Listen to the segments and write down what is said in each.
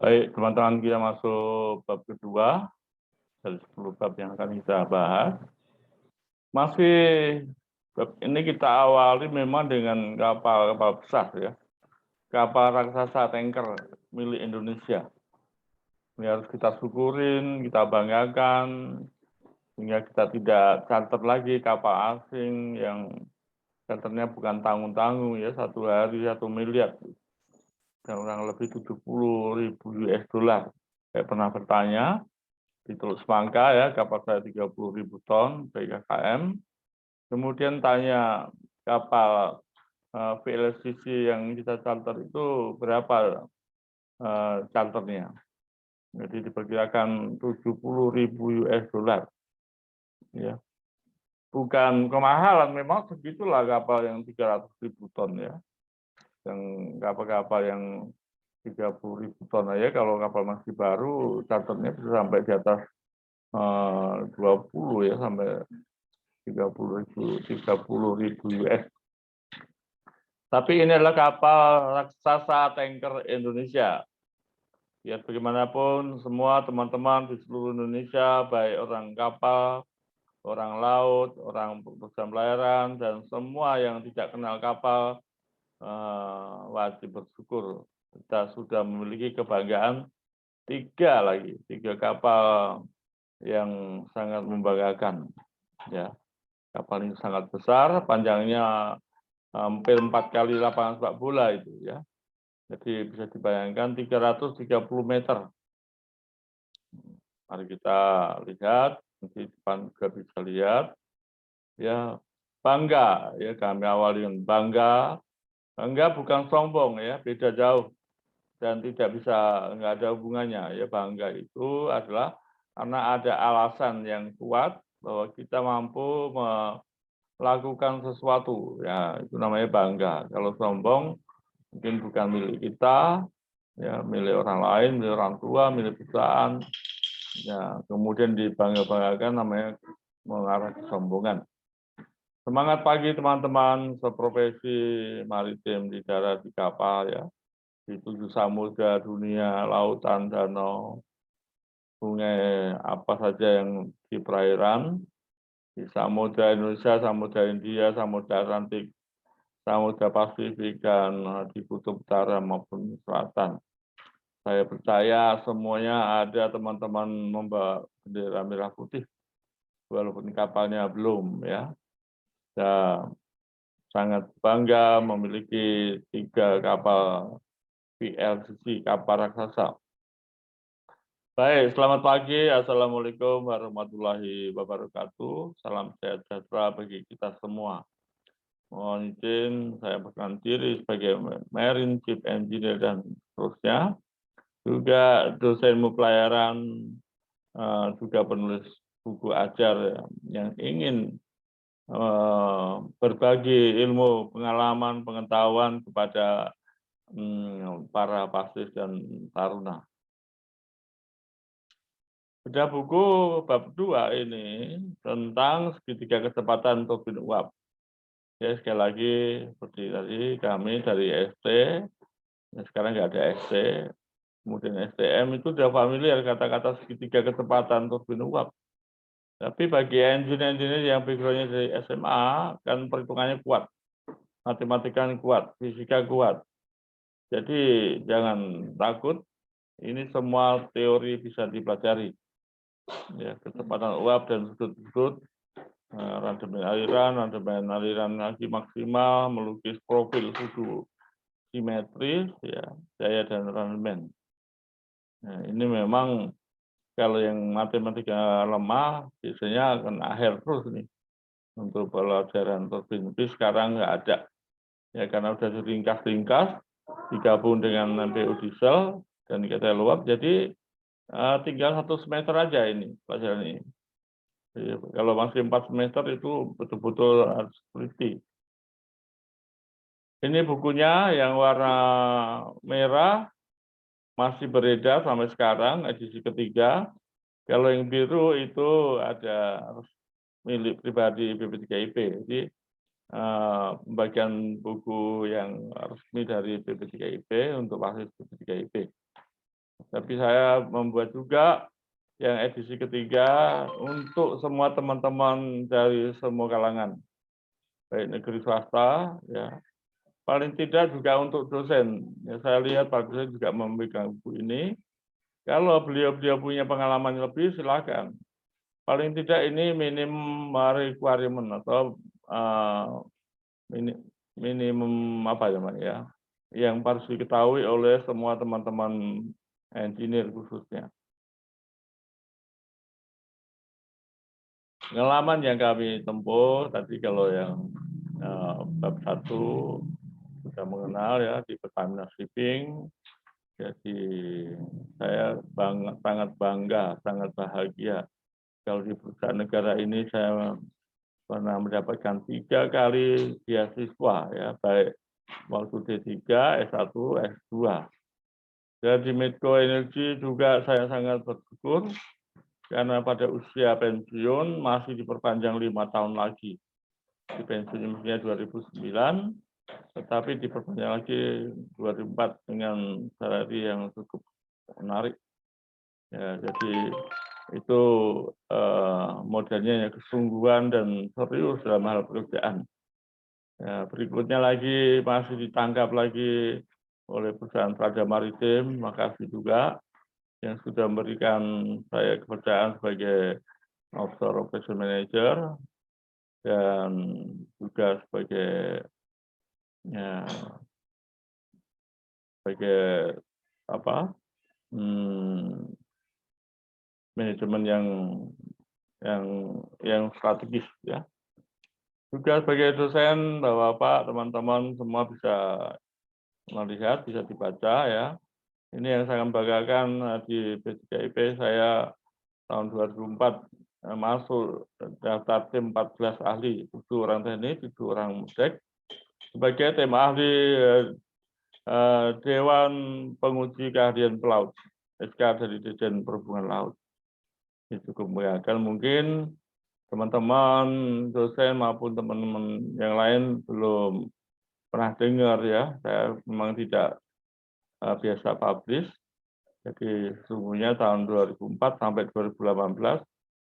Baik, teman-teman, kita masuk bab kedua dari 10 bab yang akan kita bahas. Masih bab ini kita awali memang dengan kapal-kapal besar ya. Kapal raksasa tanker milik Indonesia. Ini harus kita syukurin, kita banggakan, sehingga kita tidak charter lagi kapal asing yang charternya bukan tanggung-tanggung ya, 1 hari 1 miliar. Dan kurang lebih 70.000 US dollar. Saya pernah bertanya di Teluk Semangka ya, kapal saya 30.000 ton PKKM. Kemudian tanya kapal VLCC yang kita charter itu berapa charternya. Jadi diperkirakan 70.000 US dollar. Ya. Bukan kemahalan, memang segitulah kapal yang 300.000 ton ya. Yang kapal-kapal yang 30.000 ton aja, kalau kapal masih baru charternya bisa sampai di atas 20 ya, sampai 30.000 US. Tapi ini adalah kapal raksasa tanker Indonesia. Ya, bagaimanapun semua teman-teman di seluruh Indonesia, baik orang kapal, orang laut, orang pekerja pelayaran, dan semua yang tidak kenal kapal, wajib bersyukur. Kita sudah memiliki kebanggaan 3 kapal yang sangat membanggakan. Ya, kapal ini sangat besar, panjangnya hampir 4 kali lapangan sepak bola itu ya. Jadi bisa dibayangkan 330 meter. Mari kita lihat, di depan juga bisa lihat. Ya, bangga ya, kami awali dengan bangga. Bangga bukan sombong ya, beda jauh dan tidak bisa, nggak ada hubungannya ya. Bangga itu adalah karena ada alasan yang kuat bahwa kita mampu melakukan sesuatu ya, itu namanya bangga. Kalau sombong mungkin bukan milik kita ya, milik orang lain, milik orang tua, milik perusahaan ya, kemudian dibangga-banggakan, namanya mengarah kesombongan. Semangat pagi teman-teman seprofesi maritim di darat, di kapal ya, di 7 samudra dunia, lautan, danau, sungai, apa saja yang di perairan, di Samudra Indonesia, Samudra India, Samudra Atlantik, Samudra Pasifik, dan di Kutub Utara maupun Selatan. Saya percaya semuanya ada teman-teman membawa bendera merah putih, walaupun kapalnya belum ya. Saya sangat bangga memiliki 3 kapal VLCC, kapal raksasa. Baik, selamat pagi. Assalamualaikum warahmatullahi wabarakatuh. Salam sehat sejahtera bagi kita semua. Mohon izin saya perkenalkan diri sebagai Marine Chief Engineer dan seterusnya. Juga dosen ilmu pelayaran, juga penulis buku ajar yang ingin berbagi ilmu, pengalaman, pengetahuan kepada para pasis dan taruna. Ada buku bab 2 ini tentang segitiga kecepatan turbin uap. Ya, sekali lagi seperti tadi kami dari ST, ya sekarang nggak ada ST, kemudian STM itu sudah familiar kata-kata segitiga kecepatan turbin uap. Tapi bagi engineer-engineer yang background-nya dari SMA, kan perhitungannya kuat, matematikanya kuat, fisika kuat. Jadi jangan takut, ini semua teori bisa dipelajari. Ya, kecepatan uap dan sudut-sudut, randemen aliran lagi maksimal, melukis profil suhu simetris, ya, daya dan randemen. Nah, ini memang kalau yang matematika lemah biasanya akan akhir terus nih untuk pelajaran turbin. Tapi sekarang nggak ada ya, karena udah diringkas-ringkas, digabung dengan MPU diesel dan kita luap, jadi tinggal 1 semester aja ini pelajaran ini. Jadi, kalau masih 4 semester itu betul-betul harus teliti. Ini bukunya yang warna merah masih beredar sampai sekarang, edisi ketiga. Kalau yang biru itu ada milik pribadi BP3IP. Jadi pembagian buku yang resmi dari BP3IP untuk pasis BP3IP. Tapi saya membuat juga yang edisi ketiga untuk semua teman-teman dari semua kalangan, baik negeri swasta, ya paling tidak juga untuk dosen. Ya, saya lihat Pak Dosen juga memegang buku ini. Kalau beliau-beliau punya pengalaman lebih, silakan. Paling tidak ini minimum requirement atau minimum apa ya, Pak, ya, yang harus diketahui oleh semua teman-teman engineer khususnya. Pengalaman yang kami tempuh tadi kalau yang bab 1 sudah mengenal ya di Pertamina Shipping, jadi saya sangat bangga, sangat bahagia kalau di perusahaan negara ini saya pernah mendapatkan 3 kali beasiswa ya, baik waktu D3, S1, S2. Dan di Medco Energy juga saya sangat bersyukur karena pada usia pensiun masih diperpanjang 5 tahun lagi. Di pensiun mestinya 2009, tetapi diperpanjang lagi 2004 dengan salary yang cukup menarik. Ya, jadi itu modelnya yang kesungguhan dan serius dalam hal pekerjaan. Ya, berikutnya lagi masih ditangkap lagi oleh perusahaan Praja Maritim, makasih juga yang sudah memberikan saya kepercayaan sebagai offshore operation manager dan juga sebagai ya, sebagai apa manajemen yang strategis ya. Juga sebagai dosen, Bapak-bapak, teman-teman semua bisa melihat, bisa dibaca ya. Ini yang saya banggakan di P3IP saya tahun 2004 masuk daftar tim 14 ahli, 7 orang teknik, 7 orang musik. Sebagai tim ahli Dewan Penguji Keahlian Pelaut, SK dari Dirjen Perhubungan Laut. Ini cukup membanggakan. Mungkin teman-teman dosen maupun teman-teman yang lain belum pernah dengar ya. Saya memang tidak biasa publish. Jadi sesungguhnya tahun 2004 sampai 2018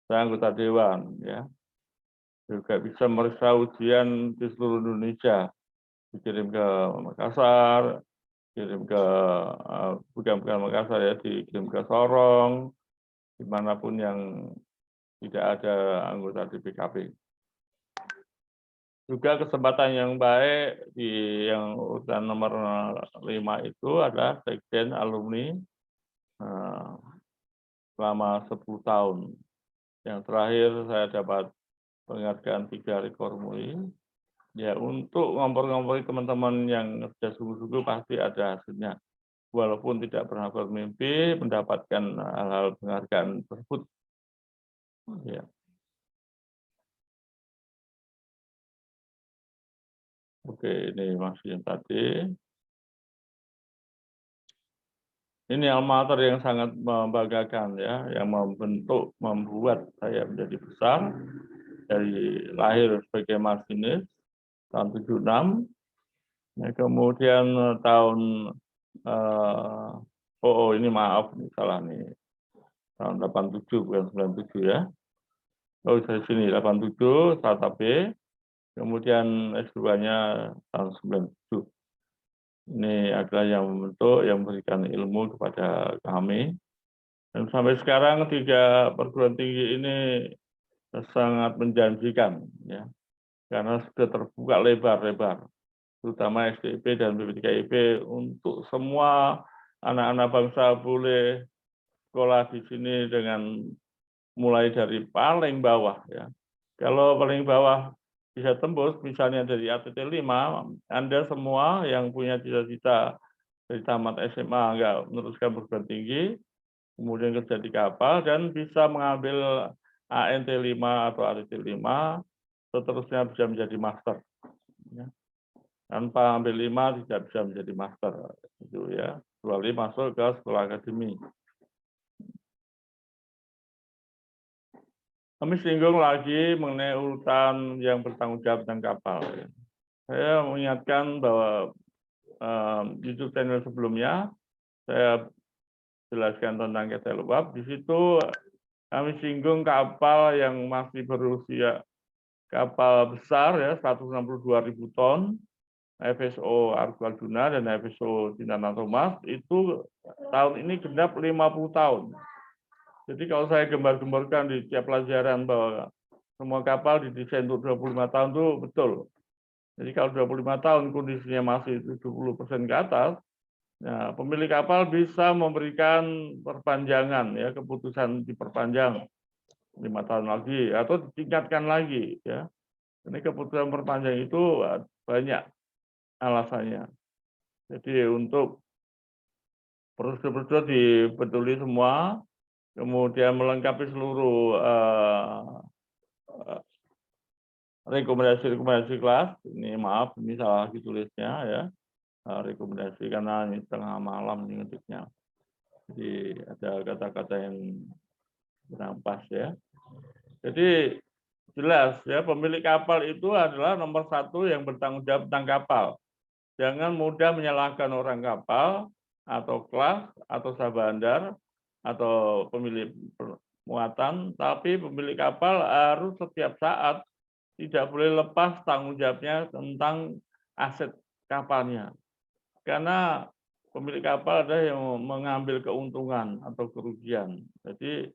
saya anggota dewan ya. Juga bisa meriksa ujian di seluruh Indonesia. Dikirim ke Makassar, kirim ke bukan Makassar ya, dikirim ke Sorong, dimanapun yang tidak ada anggota DPKP. Juga kesempatan yang baik di yang urutan nomor 5 itu adalah sekjen alumni selama 10 tahun. Yang terakhir saya dapat penghargaan 3 rekor muri. Ya untuk ngompor-ngompori teman-teman yang kerja sungguh-sungguh pasti ada hasilnya. Walaupun tidak pernah bermimpi mendapatkan hal-hal penghargaan tersebut. Ya. Oke, ini masih yang tadi. Ini alma mater yang sangat membanggakan ya, yang membuat saya menjadi besar dari lahir sebagai masinis tahun 76. Ya, kemudian tahun ini maaf salah nih. Tahun 87 bukan 97 ya. Oh, dari sini 87 startup B. Kemudian S2-nya tahun 97. Ini adalah yang membentuk, yang memberikan ilmu kepada kami. Dan sampai sekarang 3 perguruan tinggi ini sangat menjanjikan, ya, karena sudah terbuka lebar-lebar, terutama STIP dan BPTKIP untuk semua anak-anak bangsa boleh sekolah di sini dengan mulai dari paling bawah, ya. Kalau paling bawah bisa tembus, misalnya dari ATT 5, Anda semua yang punya cita-cita dari tamat SMA nggak meneruskan perguruan tinggi, kemudian kerja di kapal, dan bisa mengambil ANT 5 atau ATT 5, seterusnya bisa menjadi master. Ya. Tanpa ambil 5 tidak bisa menjadi master. Itu ya, kecuali masuk ke sekolah akademi. Kami singgung lagi mengenai urutan yang bertanggung jawab tentang kapal. Saya mengingatkan bahwa YouTube channel sebelumnya, saya jelaskan tentang ketel uap. Di situ kami singgung kapal yang masih berusia kapal besar ya 162.000 ton, FSO Argoaduna dan FSO Cintana Thomas itu tahun ini genap 50 tahun. Jadi kalau saya gembar-gemborkan di tiap pelajaran bahwa semua kapal didesain untuk 25 tahun itu betul. Jadi kalau 25 tahun kondisinya masih 70% ke atas, nah, pemilik kapal bisa memberikan perpanjangan ya, keputusan diperpanjang 5 tahun lagi atau ditingkatkan lagi ya. Ini keputusan perpanjang itu banyak alasannya. Jadi untuk prosedur-prosedur dibetuli semua, kemudian melengkapi seluruh rekomendasi-rekomendasi kelas. Ini maaf, ini salah ditulisnya ya. Rekomendasi karena ini tengah malam ini ngetiknya. Jadi ada kata-kata yang kurang pas ya. Jadi jelas ya, pemilik kapal itu adalah nomor satu yang bertanggung jawab tentang kapal. Jangan mudah menyalahkan orang kapal atau kelas atau sah bandar atau pemilik muatan, tapi pemilik kapal harus setiap saat tidak boleh lepas tanggung jawabnya tentang aset kapalnya. Karena pemilik kapal ada yang mengambil keuntungan atau kerugian. Jadi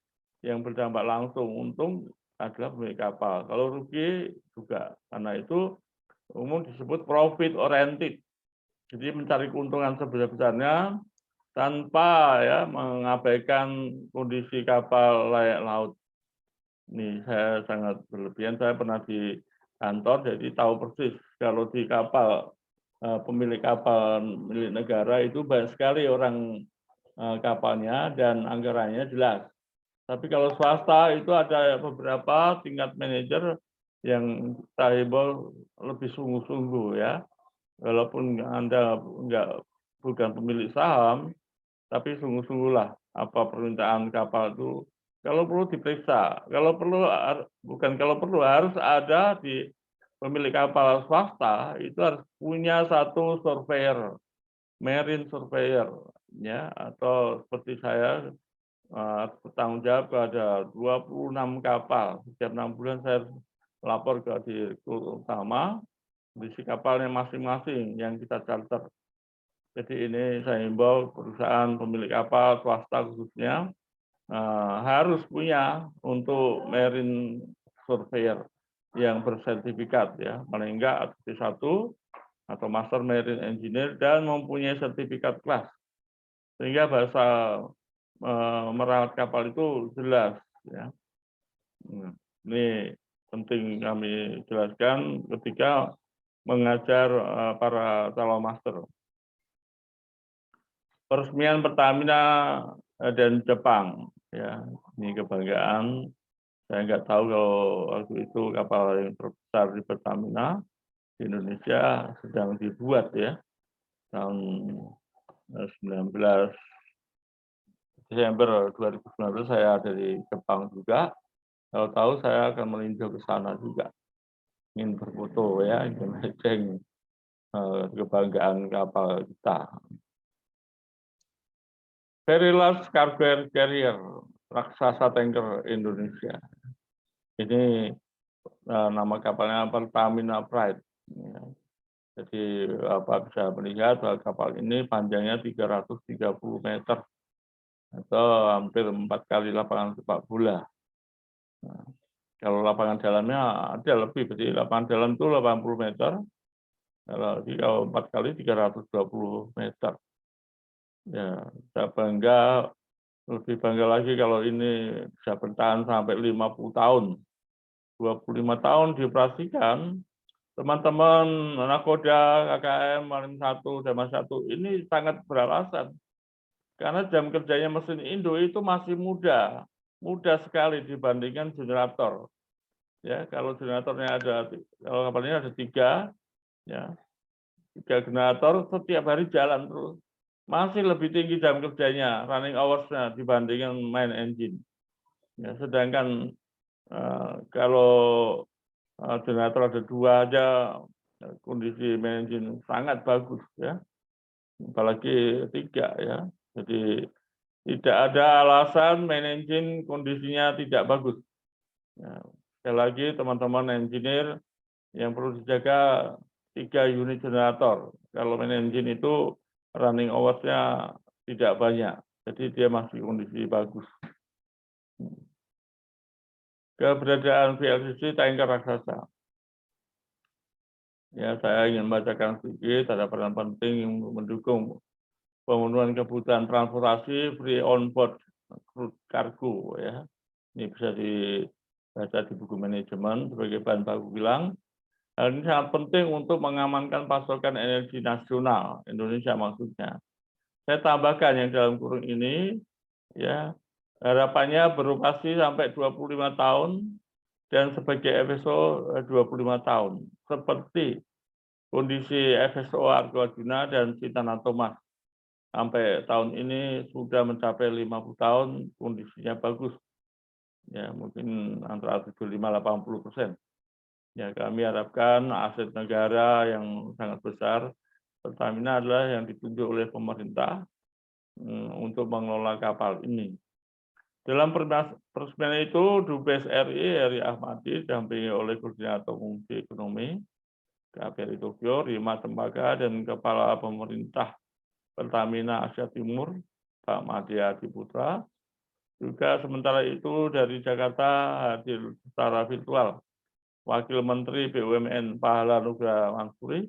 yang berdampak langsung untung adalah pemilik kapal. Kalau rugi juga, karena itu umum disebut profit oriented. Jadi mencari keuntungan sebesar-besarnya tanpa ya mengabaikan kondisi kapal layak laut. Ini saya sangat berlebihan. Saya pernah di kantor, jadi tahu persis kalau di kapal pemilik kapal milik negara itu banyak sekali orang kapalnya dan anggarannya jelas. Tapi kalau swasta itu ada beberapa tingkat manajer yang kita himbau lebih sungguh-sungguh ya. Walaupun Anda bukan pemilik saham, tapi sungguh-sungguhlah apa permintaan kapal itu. Kalau perlu diperiksa, kalau perlu harus ada di pemilik kapal swasta itu harus punya satu surveyor, marine surveyor, ya, atau seperti saya bertanggung jawab kepada 26 kapal. Setiap 6 bulan saya lapor ke direktur utama kondisi kapalnya masing-masing yang kita charter. Jadi ini saya himbau perusahaan pemilik kapal swasta khususnya harus punya untuk marine surveyor yang bersertifikat ya, paling enggak S1 atau Master Marine Engineer dan mempunyai sertifikat kelas. Sehingga bahasa merawat kapal itu jelas ya. Ini penting kami jelaskan ketika mengajar para calon master. Peresmian Pertamina dan Jepang ya, ini kebanggaan. Saya nggak tahu kalau waktu itu kapal yang terbesar di Pertamina di Indonesia sedang dibuat ya tahun 19 Desember 2019 saya ada di Jepang juga. Kalau tahu saya akan meninjau ke sana juga, ingin berfoto ya, ingin ngeceng kebanggaan kapal kita. Very large cargo carrier, raksasa tanker Indonesia. Ini nama kapalnya Pertamina Pride. Ya. Jadi bisa melihat bahwa kapal ini panjangnya 330 meter atau hampir 4 kali lapangan sepak bola. Nah, kalau lapangan dalamnya ada lebih, berarti lapangan dalam itu 80 meter, kalau 4 kali 320 meter. Ya, saya bangga, lebih bangga lagi kalau ini bisa bertahan sampai 50 tahun. 25 tahun dioperasikan, teman-teman nakoda, KKM, Marim 1, Damas 1, ini sangat beralasan. Karena jam kerjanya mesin Indo itu masih muda sekali dibandingkan generator. Ya, kalau generatornya kalau kapal ini ada 3, ya, 3 generator setiap hari jalan terus. Masih lebih tinggi jam kerjanya, running hours-nya dibandingkan main engine. Ya, sedangkan kalau generator ada 2 aja, kondisi main engine sangat bagus ya, apalagi 3 ya. Jadi Tidak ada alasan manajemen kondisinya tidak bagus. Ya, sekali lagi teman-teman engineer yang perlu dijaga 3 unit generator. Kalau manajemen itu running hours-nya tidak banyak, jadi dia masih kondisi bagus. Keberadaan VLCC tanker raksasa. Ya, saya ingin membacakan sedikit, ada peran penting yang mendukung pemenuhan kebutuhan transportasi free on board crude cargo, ya. Ini bisa dibaca di buku manajemen sebagai bahan baku bilang. Hal ini sangat penting untuk mengamankan pasokan energi nasional Indonesia maksudnya. Saya tambahkan yang dalam kurung ini, ya, harapannya beroperasi sampai 25 tahun dan sebagai FSO 25 tahun. Seperti kondisi FSO Argoajuna dan Cintana Thomas. Sampai tahun ini sudah mencapai 50 tahun, kondisinya bagus. Ya, mungkin antara 75-80%. Ya, kami harapkan aset negara yang sangat besar, Pertamina adalah yang ditunjuk oleh pemerintah untuk mengelola kapal ini. Dalam peresmian itu, Dubes RI, Heri Ahmadi, didampingi oleh Koordinator Fungsi Ekonomi, KPRI Tokyo, Rima Tembaga, dan Kepala Pemerintah Pertamina Asia Timur, Pak Madya Diputra. Juga sementara itu dari Jakarta hadir secara virtual Wakil Menteri BUMN Pahala Nugra Mansuri,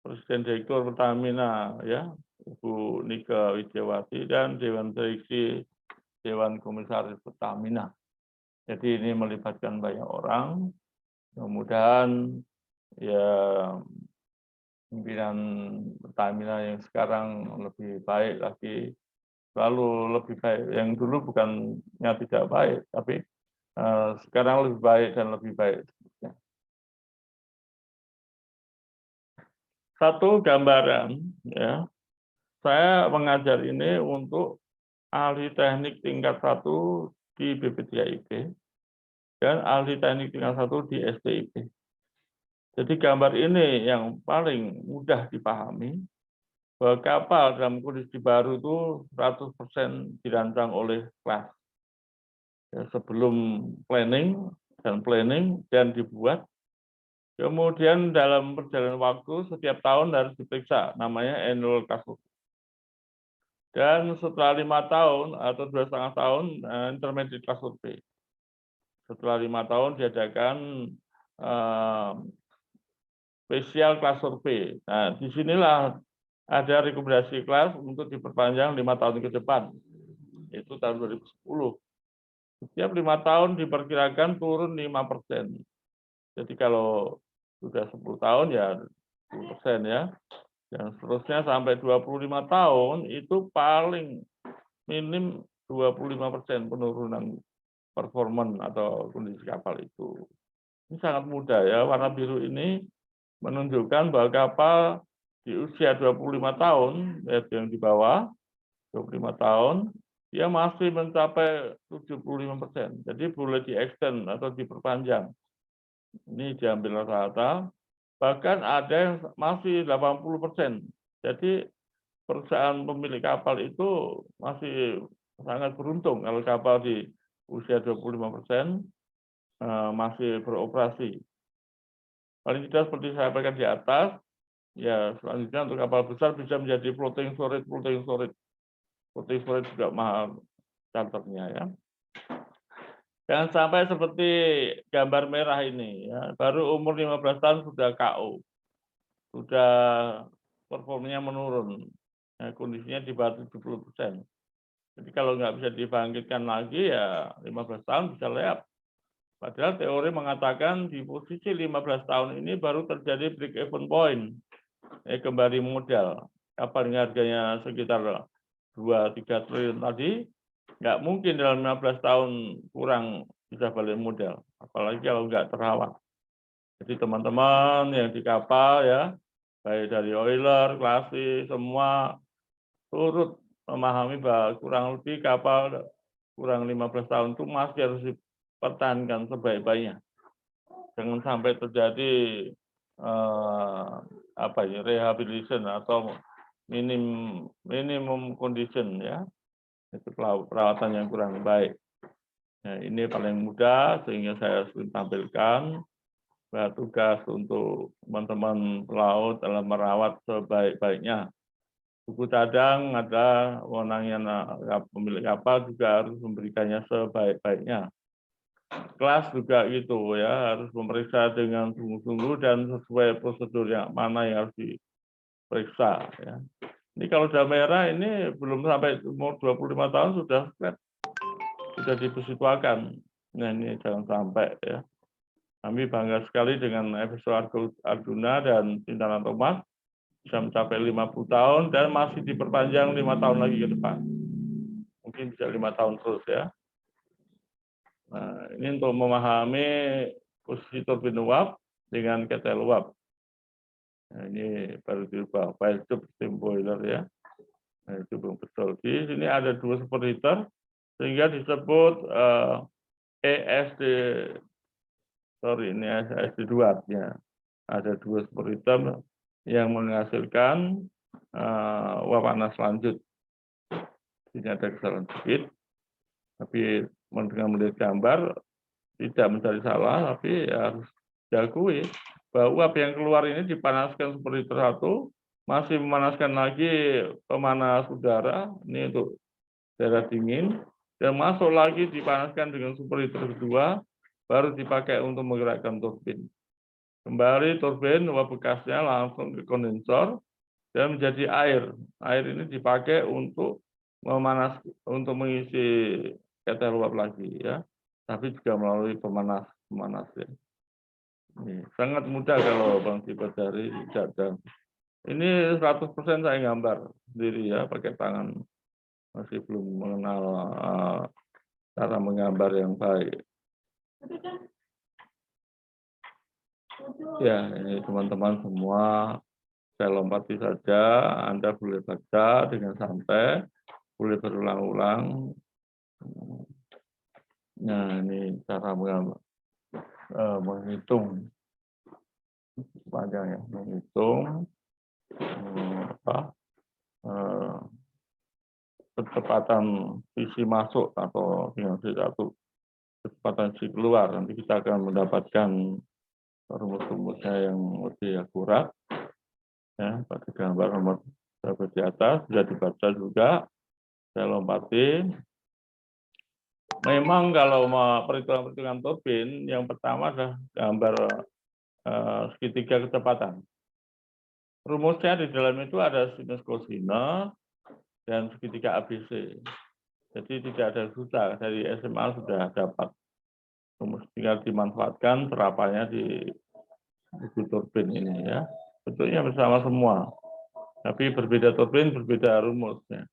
Presiden Direktur Pertamina, ya, Ibu Nika Widiawati, dan Dewan Direksi Dewan Komisaris Pertamina. Jadi ini melibatkan banyak orang. Mudah-mudahan ya pimpinan Pertamina yang sekarang lebih baik lagi, selalu lebih baik. Yang dulu bukannya tidak baik, tapi sekarang lebih baik dan lebih baik. Satu gambaran, ya, saya mengajar ini untuk ahli teknik tingkat 1 di BPTIB dan ahli teknik tingkat 1 di STIB. Jadi gambar ini yang paling mudah dipahami, bahwa kapal dalam kondisi baru itu 100% dirancang oleh kelas. Ya, sebelum planning dan dibuat. Kemudian dalam perjalanan waktu setiap tahun harus diperiksa, namanya annual cost. Dan setelah 5 tahun atau 2,5 tahun intermediate class survey. Setelah 5 tahun diadakan special class survey. Nah, disinilah ada rekomendasi kelas untuk diperpanjang 5 tahun ke depan. Itu tahun 2010. Setiap 5 tahun diperkirakan turun 5%. Jadi kalau sudah 10 tahun ya 10% ya. Dan seterusnya sampai 25 tahun itu paling minim 25% penurunan performan atau kondisi kapal itu. Ini sangat mudah ya, warna biru ini menunjukkan bahwa kapal di usia 25 tahun, yang di bawah 25 tahun, dia masih mencapai 75%. Jadi boleh di-extend atau diperpanjang. Ini diambil rata-rata. Bahkan ada yang masih 80%. Jadi perusahaan pemilik kapal itu masih sangat beruntung kalau kapal di usia 25% masih beroperasi. Paling tidak seperti saya sampaikan di atas, ya selanjutnya untuk kapal besar bisa menjadi floating storage. Floating storage juga mahal charternya ya. Jangan sampai seperti gambar merah ini, ya, baru umur 15 tahun sudah KO, sudah performanya menurun, ya, kondisinya di bawah 70%. Jadi kalau nggak bisa dibangkitkan lagi ya 15 tahun bisa leap. Padahal teori mengatakan di posisi 15 tahun ini baru terjadi break even point, kembali modal. Kapal dengan harganya sekitar 2-3 triliun tadi, nggak mungkin dalam 15 tahun kurang bisa balik modal, apalagi kalau nggak terawat. Jadi teman-teman yang di kapal ya, baik dari oiler, klasik, semua turut memahami bahwa kurang lebih kapal kurang 15 tahun itu masih harus dipertahankan sebaik-baiknya. Jangan sampai terjadi rehabilitation atau minimum condition ya. itu perawatan yang kurang baik. Nah, ini paling mudah sehingga saya sering tampilkan bahwa tugas untuk teman-teman pelaut dalam merawat sebaik-baiknya. Buku cadang ada wewenangnya pemilik kapal juga harus memberikannya sebaik-baiknya. Kelas juga gitu ya, harus memeriksa dengan sungguh-sungguh dan sesuai prosedur yang mana yang harus diperiksa. Ya. Ini kalau sudah merah ini belum sampai umur 25 tahun sudah dipersituakan. Nah ini jangan sampai ya. Kami bangga sekali dengan episode Arjuna dan Tintana Thomas bisa mencapai 50 tahun dan masih diperpanjang 5 tahun lagi ke depan. Mungkin bisa 5 tahun terus ya. Nah, ini untuk memahami posisi turbin uap dengan ketel uap. Nah, ini baru dirubah file tube steam boiler ya. Nah, itu belum betul. Di sini ada 2 superheater sehingga disebut ESD, ini ESD2 artinya. Ada 2 superheater yang menghasilkan uap panas lanjut. Ini ada kesalahan sedikit, tapi dengan melihat gambar tidak mencari salah, tapi harus diakui bahwa uap yang keluar ini dipanaskan superheater 1, masih memanaskan lagi pemanas udara, ini untuk daerah dingin, dan masuk lagi dipanaskan dengan superheater kedua, baru dipakai untuk menggerakkan turbin. Kembali turbin uap bekasnya langsung ke kondensor dan menjadi air. Air ini dipakai untuk mengisi ketel uap lagi ya. Tapi juga melalui pemanas ya. Ini sangat mudah kalau Bang Tiba dari cadang. Ini 100% saya gambar sendiri ya pakai tangan. Masih belum mengenal cara menggambar yang baik. Ya, ini teman-teman semua, saya lompati saja, Anda boleh baca dengan santai, boleh berulang-ulang. Nah, ini cara menghitung panjangnya, menghitung kecepatan visi masuk atau dengan satu kecepatan visi keluar. Nanti kita akan mendapatkan rumus-rumusnya yang lebih akurat. Ya, pada gambar nomor di atas sudah dibaca juga. Saya lompati. Memang kalau perhitungan turbin, yang pertama adalah gambar segitiga kecepatan. Rumusnya di dalam itu ada sinus cosinus dan segitiga ABC. Jadi tidak ada susah, dari SMA sudah dapat. Rumus tinggal dimanfaatkan terapannya di buku turbin ini ya. Bentuknya bersama semua. Tapi berbeda turbin, berbeda rumusnya.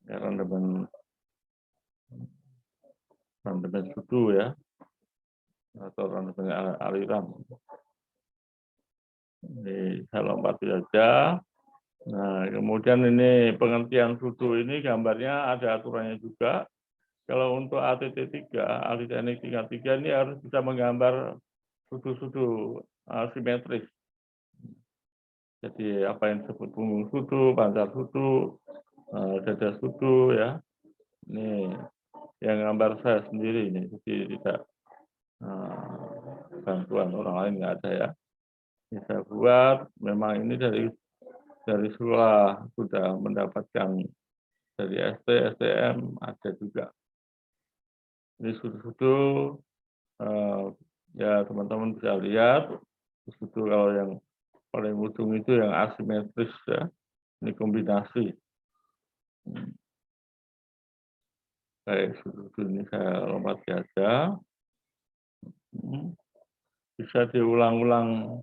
Ya, rendemen sudu ya. Atau rendemen aliran. Ini saya lompati saja. Nah, kemudian ini pengertian sudu ini gambarnya ada aturannya juga. Kalau untuk ATT3, ahli teknik tingkat 3 ini harus bisa menggambar sudu-sudu simetris. Jadi apa yang disebut punggung sudu, pancar sudu, dada sudu ya. Ini yang gambar saya sendiri ini, jadi tidak bantuan orang lain nggak ada ya. Ini saya buat, memang ini dari sekolah sudah mendapatkan dari ST, STM ada juga. Ini sudu-sudu ya teman-teman bisa lihat sudu kalau yang paling ujung itu yang asimetris ya. Ini kombinasi. Baik, sudu ini saya lompati aja. Bisa diulang-ulang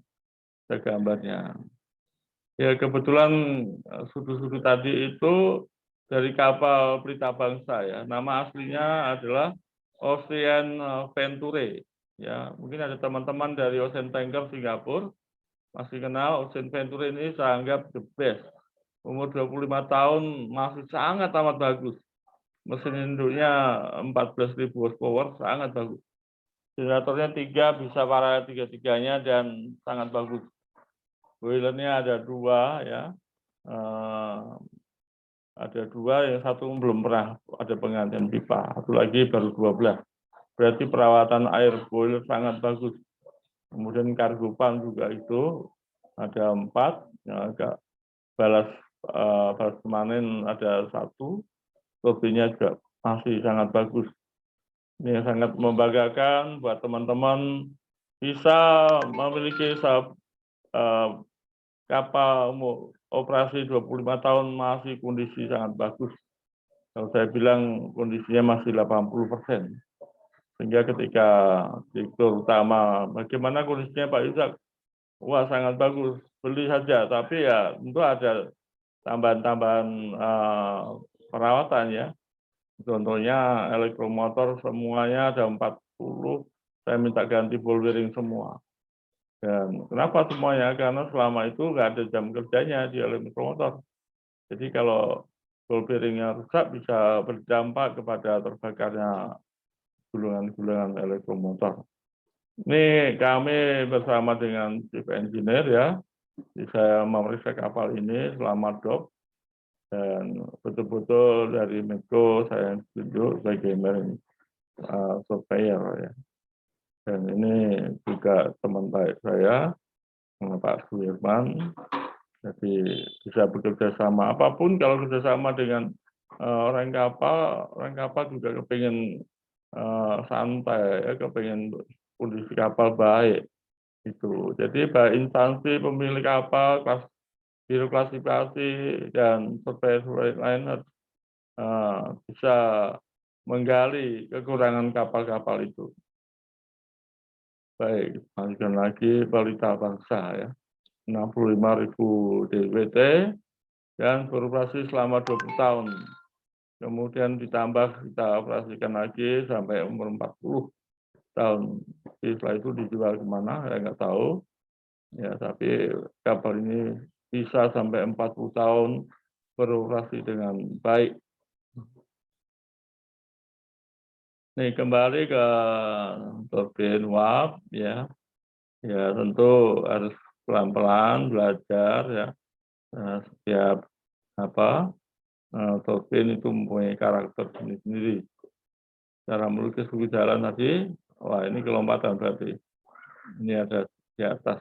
gambarnya. Ya kebetulan sudu-sudu tadi itu dari kapal Pelita Bangsa ya. Nama aslinya adalah Ocean Venture. Ya, mungkin ada teman-teman dari Ocean Tanker Singapura masih kenal Ocean Venture ini saya anggap the best. Umur 25 tahun masih sangat amat bagus. Mesin induknya 14.000 horsepower sangat bagus. Generatornya 3 bisa para tiga-tiganya dan sangat bagus. Boilernya ada 2 ya. Ada 2, yang satu belum pernah ada penggantian pipa, satu lagi baru 12. Berarti perawatan air boiler sangat bagus. Kemudian kargopan juga itu ada 4, yang agak balas permanen ada 1, turbinnya juga masih sangat bagus. Ini sangat membanggakan buat teman-teman bisa memiliki kapal operasi 25 tahun masih kondisi sangat bagus. Kalau saya bilang kondisinya masih 80%. Sehingga ketika direktur utama, bagaimana kondisinya Pak Yusak? Wah, sangat bagus. Beli saja, tapi ya tentu ada tambahan-tambahan perawatan ya. Contohnya elektromotor semuanya ada 40, saya minta ganti ball bearing semua. Dan kenapa semuanya? Karena selama itu nggak ada jam kerjanya di elektromotor. Jadi kalau ball bearingnya rusak bisa berdampak kepada terbakarnya gulungan-gulungan elektromotor. Ini kami bersama dengan chief engineer ya, saya memeriksa kapal ini selama dock dan betul-betul dari Medco saya tunjuk sebagai marine surveyor ya. Dan ini juga teman baik saya, Pak Suirman. Jadi bisa bekerja sama apapun kalau kerjasama dengan orang kapal juga kepingin santai, ya, kepingin kondisi kapal baik itu. Jadi baik instansi pemilik kapal, biro klasifikasi dan surveyor lain harus bisa menggali kekurangan kapal-kapal itu. Baik, lanjutkan lagi balita bangsa ya. 65.000 DWT dan beroperasi selama 20 tahun. Kemudian ditambah kita operasikan lagi sampai umur 40 tahun. Jadi setelah itu dijual kemana, saya nggak tahu. Ya, tapi kapal ini bisa sampai 40 tahun beroperasi dengan baik. Nih kembali ke turbin uap ya. Ya tentu harus pelan-pelan belajar ya. Setiap turbin itu mempunyai karakter sendiri-sendiri. Cara melukis buku jalan tadi, wah ini kelompatan berarti. Ini ada di atas.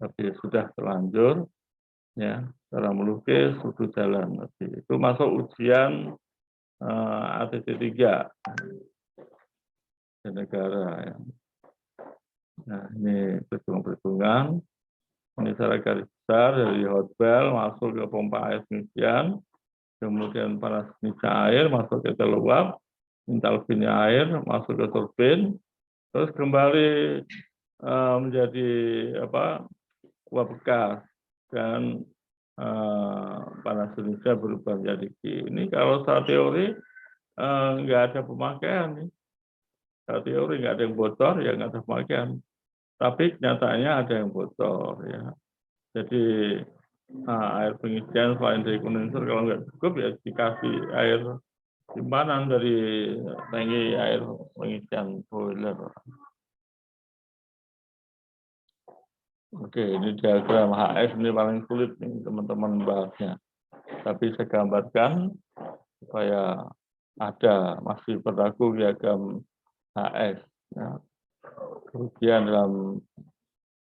Tapi sudah terlanjur ya, cara melukis sudut jalan tadi. Itu masuk ujian ATC 3 di negara ya. Nah, ini perhitungan. Ini secara garis besar dari hot bell masuk ke pompa air pengisian, kemudian panas pengisian air masuk ke tel uap, intalfinya air masuk ke turbin, terus kembali menjadi uap bekas dan panas Indonesia berubah menjadi Q. Ini kalau secara teori nggak ada pemakaian nih. Secara teori nggak ada yang bocor ya nggak ada pemakaian. Tapi kenyataannya ada yang bocor ya. Jadi air pengisian selain dari kondenser kalau nggak cukup ya dikasih air simpanan dari tangki air pengisian boiler. Oke, ini diagram HS ini paling sulit nih teman-teman bahasnya. Tapi saya gambarkan supaya ada masih berlaku diagram HS. Ya. Kerugian dalam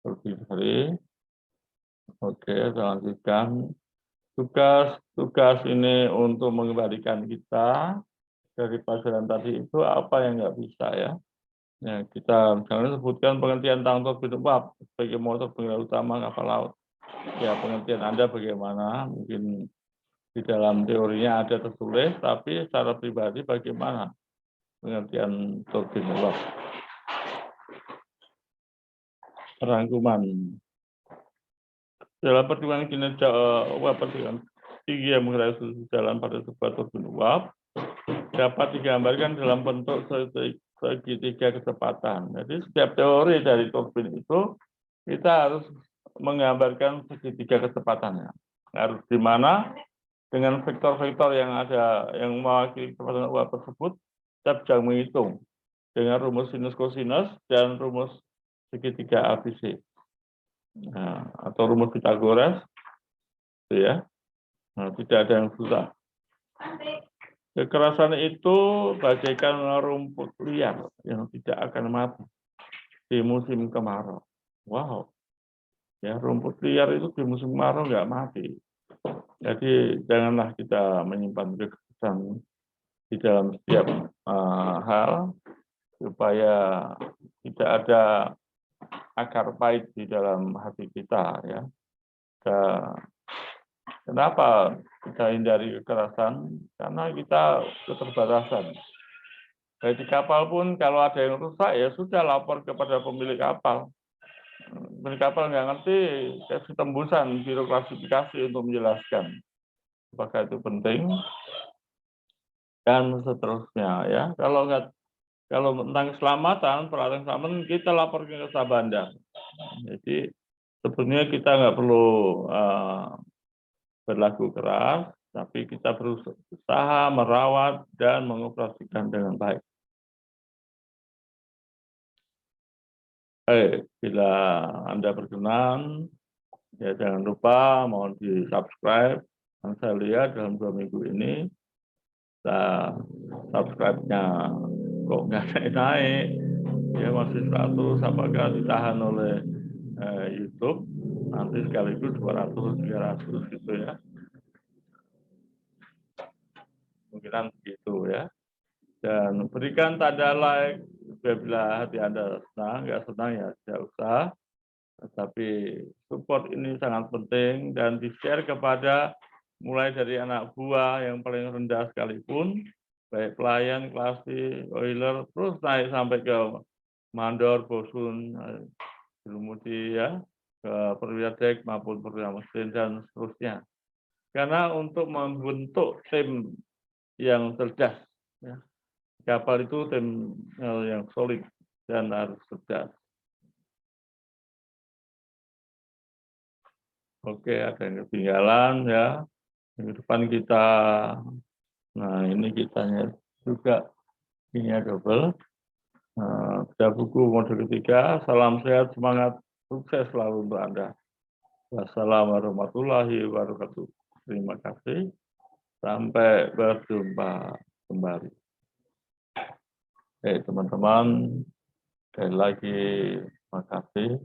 lebih hari. Oke, saya lanjutkan. Tugas ini untuk mengembalikan kita dari pelajaran tadi itu apa yang nggak bisa ya. Ya, kita misalnya sebutkan pengertian tentang turbin uap sebagai motor penggerak utama kapal laut. Ya, pengertian Anda bagaimana? Mungkin di dalam teorinya ada tertulis, tapi secara pribadi bagaimana pengertian turbin uap? Rangkuman. Dalam perhitungan kinerja uap perhitungan tinggi yang menggerak jalan pada sebuah turbin uap dapat digambarkan dalam bentuk segitiga kecepatan. Jadi setiap teori dari turbin itu kita harus menggambarkan segitiga kecepatannya. Harus di mana dengan vektor-vektor yang ada yang mewakili kecepatan uap tersebut kita bisa menghitung dengan rumus sinus kosinus dan rumus segitiga ABC. Nah, atau rumus Pythagoras, itu ya. Nah, tidak ada yang susah. Kekerasan itu bagaikan rumput liar yang tidak akan mati di musim kemarau. Wow, ya rumput liar itu di musim kemarau nggak mati. Jadi janganlah kita menyimpan kekerasan di dalam setiap hal supaya tidak ada akar pahit di dalam hati kita, ya. Kenapa kita hindari kekerasan? Karena kita keterbatasan. Di kapal pun kalau ada yang rusak ya sudah lapor kepada pemilik kapal. Pemilik kapal nggak ngerti, kasih tembusan biro klasifikasi untuk menjelaskan apakah itu penting dan seterusnya, ya. Kalau tentang keselamatan, peralatan keselamatan kita lapor ke Jasa Bandar. Jadi sebenarnya kita nggak perlu berlaku keras, tapi kita berusaha merawat dan mengoperasikan dengan baik. Bila Anda berkenan, ya jangan lupa mohon di-subscribe. Yang saya lihat dalam 2 minggu ini, subscribe-nya kok nggak naik, ya masih 100, apakah ditahan oleh YouTube, nanti sekaligus 200, 300 gitu ya. Mungkinan begitu ya. Dan berikan tanda like bila hati Anda senang, nggak senang ya tidak usah. Tapi support ini sangat penting dan di-share kepada mulai dari anak buah yang paling rendah sekalipun, baik pelayan, klasi, oiler, terus naik sampai ke mandor, bosun, jelumudi ya, ke perwira dek maupun perwira mesin dan seterusnya. Karena untuk membentuk tim yang cerdas, ya. Kapal itu tim yang solid dan harus cerdas. Oke, ada yang ketinggalan ya. Minggu depan kita, nah ini kitanya juga ini double. Ada buku mode ketiga. Salam sehat, semangat, sukses selalu untuk Anda. Wassalamualaikum warahmatullahi wabarakatuh. Terima kasih. Sampai berjumpa kembali. Teman-teman, sekali lagi terima kasih.